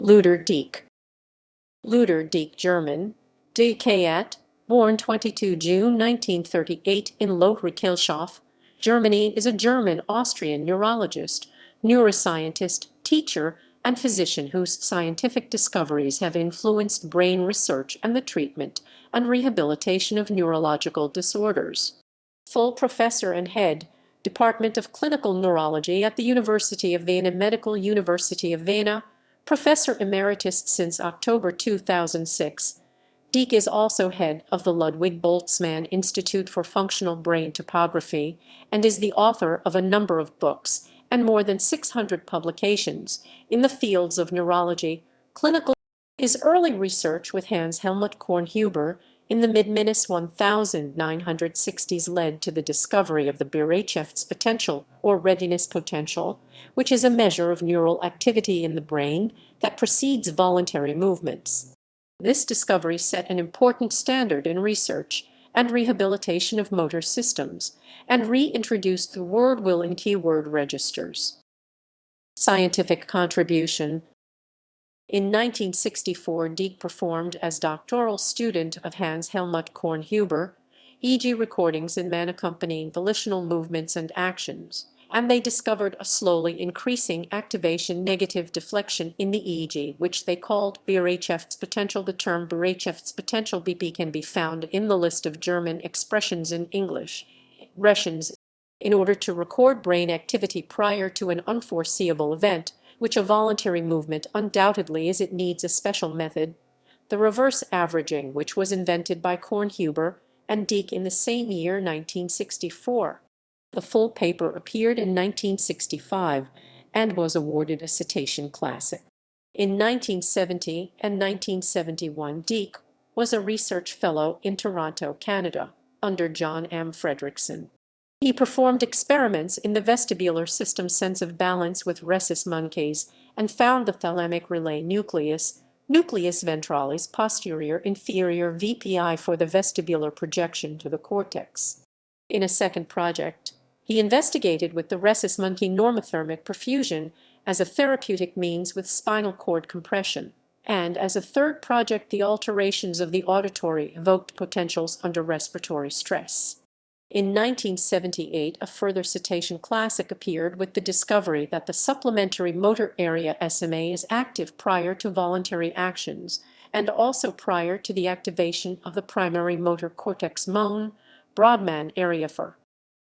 Lüder Deecke. Lüder Deecke, German, ˈdeːkə, born 22 June 1938 in Lohe-Rickelshof, Germany, is a German Austrian neurologist, neuroscientist, teacher, and physician whose scientific discoveries have influenced brain research and the treatment and rehabilitation of neurological disorders. Full professor and head, Department of Clinical Neurology at the University of Vienna, Medical University of Vienna, Professor Emeritus since October 2006. Deecke is also head of the Ludwig Boltzmann Institute for Functional Brain Topography and is the author of a number of books and more than 600 publications in the fields of neurology, clinical. His early research with Hans Helmut Kornhuber in the mid-1960s led to the discovery of the Bereitschaftspotential or readiness potential, which is a measure of neural activity in the brain that precedes voluntary movements. This discovery set an important standard in research and rehabilitation of motor systems and reintroduced the word-will in keyword registers. Scientific contribution. In 1964, Deecke performed as doctoral student of Hans Helmut Kornhuber, EEG recordings in man accompanying volitional movements and actions, and they discovered a slowly increasing activation negative deflection in the EEG, which they called Bereitschaftspotential. The term Bereitschaftspotential BP can be found in the list of German expressions in English. Expressions in order to record brain activity prior to an unforeseeable event, which a voluntary movement undoubtedly is, it needs a special method, the reverse averaging, which was invented by Kornhuber and Deecke in the same year, 1964. The full paper appeared in 1965 and was awarded a citation classic. In 1970 and 1971, Deecke was a research fellow in Toronto, Canada, under John M. Fredrickson. He performed experiments in the vestibular system sense of balance with rhesus monkeys and found the thalamic relay nucleus ventralis posterior inferior VPI for the vestibular projection to the cortex. In a second project, he investigated with the rhesus monkey normothermic perfusion as a therapeutic means with spinal cord compression, and as a third project the alterations of the auditory evoked potentials under respiratory stress. In 1978, a further citation classic appeared with the discovery that the supplementary motor area SMA is active prior to voluntary actions and also prior to the activation of the primary motor cortex MON, Brodmann area for.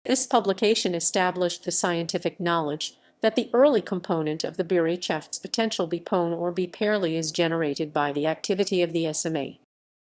This publication established the scientific knowledge that the early component of the Bereitschaftspotential BPON or BPARLY is generated by the activity of the SMA.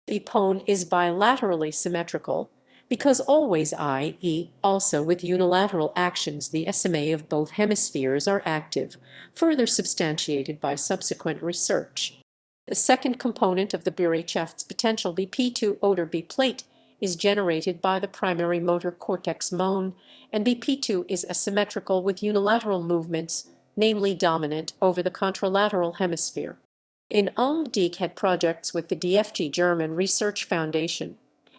BPON is bilaterally symmetrical, because always, i.e., also with unilateral actions, the SMA of both hemispheres are active, further substantiated by subsequent research. The second component of the Bereitschaftspotential BP2 oder B plate is generated by the primary motor cortex MON, and BP2 is asymmetrical with unilateral movements, namely dominant over the contralateral hemisphere. In Deecke had projects with the DFG German Research Foundation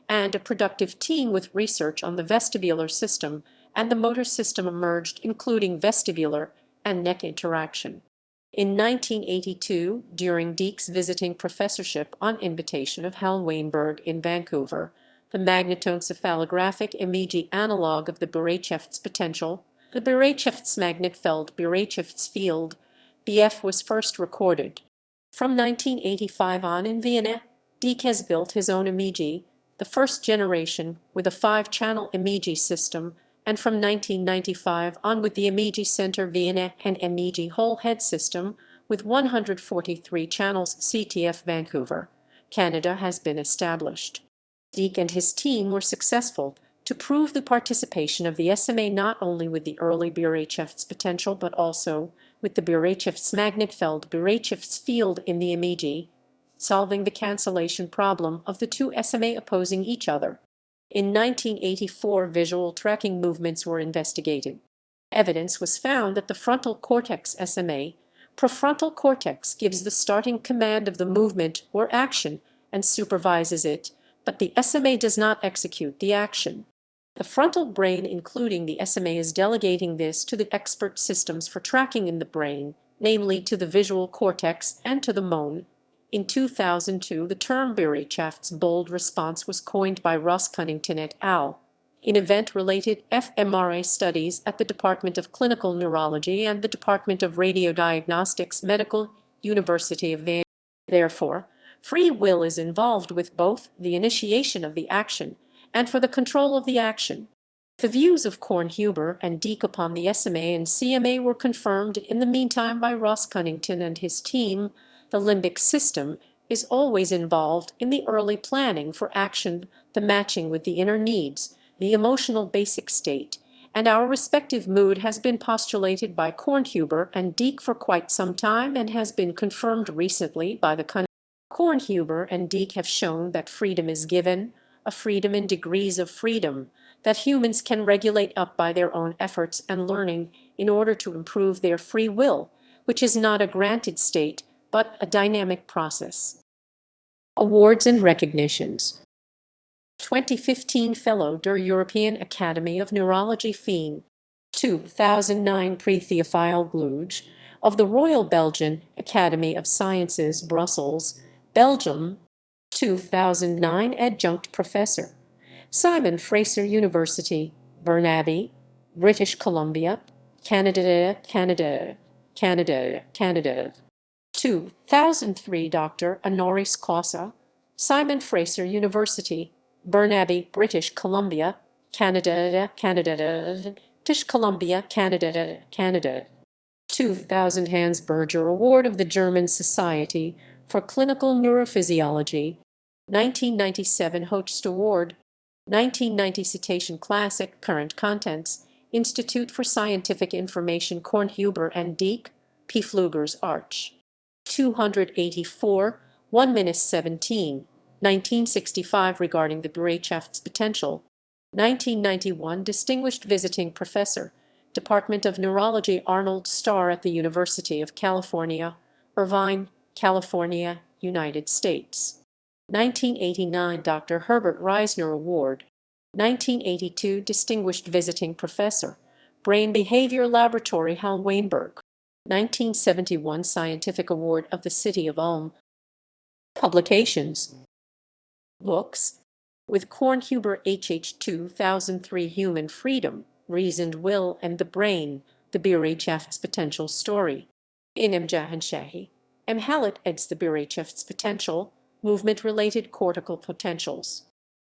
and a productive team with research on the vestibular system and the motor system emerged, including vestibular and neck interaction. In 1982, during Deecke's visiting professorship on invitation of Hal Weinberg in Vancouver, the magnetoencephalographic EEG analog of the Bereitschaftspotential, the Bereitschaftsfield, BF, was first recorded. From 1985 on in Vienna, Deecke has built his own EEG, the first generation with a 5-channel EEG system, and from 1995 on with the EEG Center Vienna and EEG whole head system with 143 channels. CTF Vancouver, Canada has been established. Deecke and his team were successful to prove the participation of the SMA not only with the early Bereitschaftspotential but also with the Bereitschaftsfield in the EEG, solving the cancellation problem of the two SMA opposing each other. In 1984, visual tracking movements were investigated. Evidence was found that the frontal cortex SMA, prefrontal cortex, gives the starting command of the movement or action and supervises it, but the SMA does not execute the action. The frontal brain, including the SMA, is delegating this to the expert systems for tracking in the brain, namely to the visual cortex and to the Mohn. In 2002, the term Bereitschaft's response was coined by Ross Cunnington et al. In event-related fMRI studies at the Department of Clinical Neurology and the Department of Radiodiagnostics, Medical University of Vienna. Therefore, free will is involved with both the initiation of the action and for the control of the action. The views of Kornhuber and Deecke upon the SMA and CMA were confirmed in the meantime by Ross Cunnington and his team. The limbic system is always involved in the early planning for action, the matching with the inner needs, the emotional basic state, and our respective mood has been postulated by Kornhuber and Deecke for quite some time and has been confirmed recently by the Kornhuber and Deecke have shown that freedom is given, a freedom in degrees of freedom, that humans can regulate up by their own efforts and learning in order to improve their free will, which is not a granted state, but a dynamic process. Awards and recognitions. 2015 Fellow der European Academy of Neurology Fien. 2009 Prix Théophile Gluge of the Royal Belgian Academy of Sciences, Brussels, Belgium. 2009 Adjunct Professor. Simon Fraser University, Burnaby, British Columbia, Canada. 2003 Dr. Honoris Causa, Simon Fraser University, Burnaby, British Columbia, Canada. British Columbia, Canada. 2000 Hans Berger Award of the German Society for Clinical Neurophysiology, 1997 Hochst Award, 1990 Citation Classic, Current Contents, Institute for Scientific Information, Kornhuber and Deecke, P. Pfluger's Arch. 284, 1-17, 1965 regarding the Bereitschaftspotential, 1991 Distinguished Visiting Professor, Department of Neurology Arnold Starr at the University of California, Irvine, California, United States. 1989 Dr. Herbert Reisner Award, 1982 Distinguished Visiting Professor, Brain Behavior Laboratory Hal Weinberg, 1971 Scientific Award of the City of Ulm. Publications. Books. With Kornhuber H.H. 2003 Human Freedom, Reasoned Will and the Brain, The Bereitschaftspotential Story. In Jahanshahi, Halit eds The Bereitschaftspotential, Movement-Related Cortical Potentials.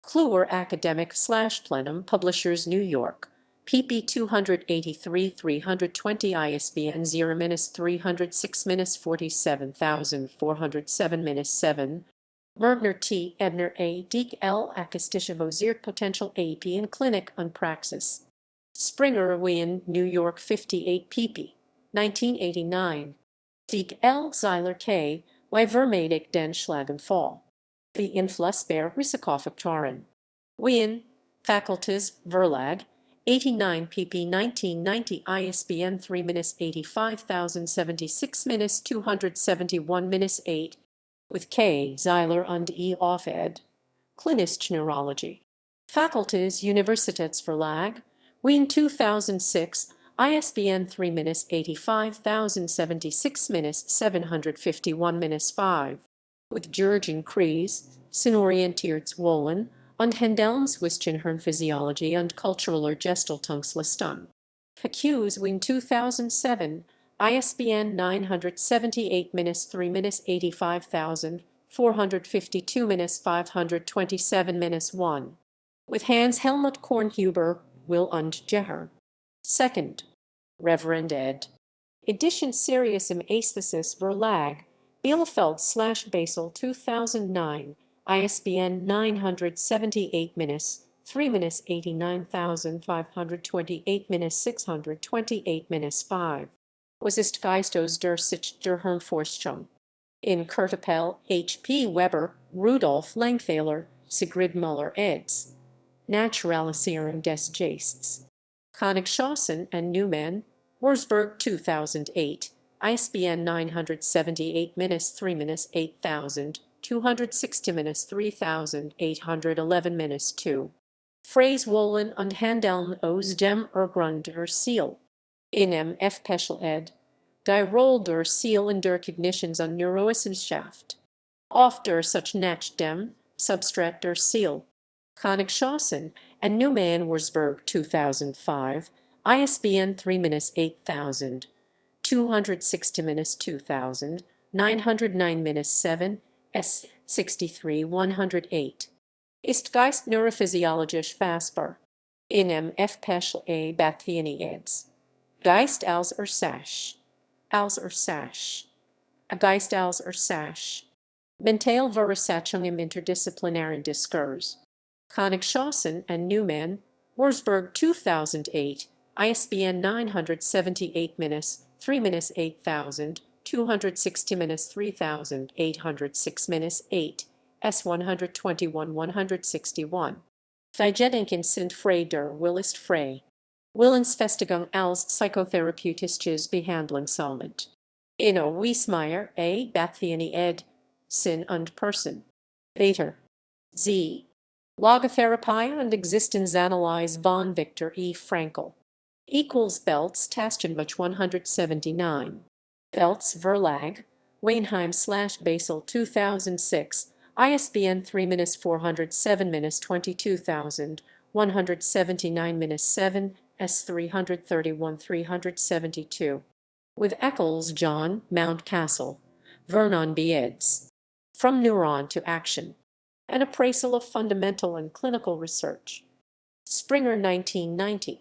Kluwer Academic/Plenum Publishers, New York, pp. 283-320 ISBN 0-306-47407-7. Mergner T. Ebner A. Deecke L. Akastische Potential AP in Clinic on Praxis. Springer Wien, New York 58 pp. 1989. Deecke L. Zeiler K. Wie Vermeidig den Schlaganfall. The Influssbare Risikoffaktoren. Wien, Facultas, Verlag, 89 pp. 1990 ISBN 3-85076-271-8. With K. Zeiler und E. Offed. Klinische Neurology. Facultas Universitätsverlag, Wien 2006, ISBN 3-85076-751-5. With Jürgen Kreis, Sinorientierungswollen und Handelnswissenschaften Physiology und Kultureller Gestaltungsleistung. Facuse Wien 2007, ISBN 978-3-85452-527-1. With Hans Helmut Kornhuber, Will und Geher. Second. Reverend ed. Edition Serious im Aesthesis Verlag, Bielefeld/Basel 2009, ISBN 978-3-89528-628-5. Was ist Geistos der Sich der Hirnforschung? In Kurtapel, H.P. Weber, Rudolf Langthaler, Sigrid Müller eds. Naturalisierung des Gestes. Königshausen and Newman, Wurzburg 2008, ISBN 978-3-8260-3811-2. Phrase Wollen und Handeln aus dem Urgrund Ziel. In M. F. Peschel ed. Die Rolle der Ziel in der Cognitions an Neurowissenschaft. Oft der such nach dem Substrat der Ziel. Königschassen and Neumann Wurzburg 2005, ISBN 3-8000, 260-2000, 909-7, S. 63 108. Ist Geist neurophysiologisch fassbar? In F. Peschel A. Bathiani eds. Geist als Ursache. Als Ursache. A Geist als Ursache. Mentale Verursatung im interdisziplinären Diskurs. Königschassen and Neumann, Wurzburg 2008, ISBN 978-3-8000, 260-3806-8, S. 121-161. Vergedenken sind frei der Willist frei. Willensfestigung als psychotherapeutisches Behandlungsalment. Inno Wiesmeyer, A. Bathiani ed. Sinn und Person. Beter. Z. Logotherapie und Existenzanalyse von Viktor E. Frankl. Belts Tastenbuch 179. Belts Verlag, Wainheim/Basel 2006, ISBN 3-407-22179-7, S. 331-372. With Eccles, John, Mountcastle. Vernon B. eds. From Neuron to Action. An Appraisal of Fundamental and Clinical Research. Springer 1990.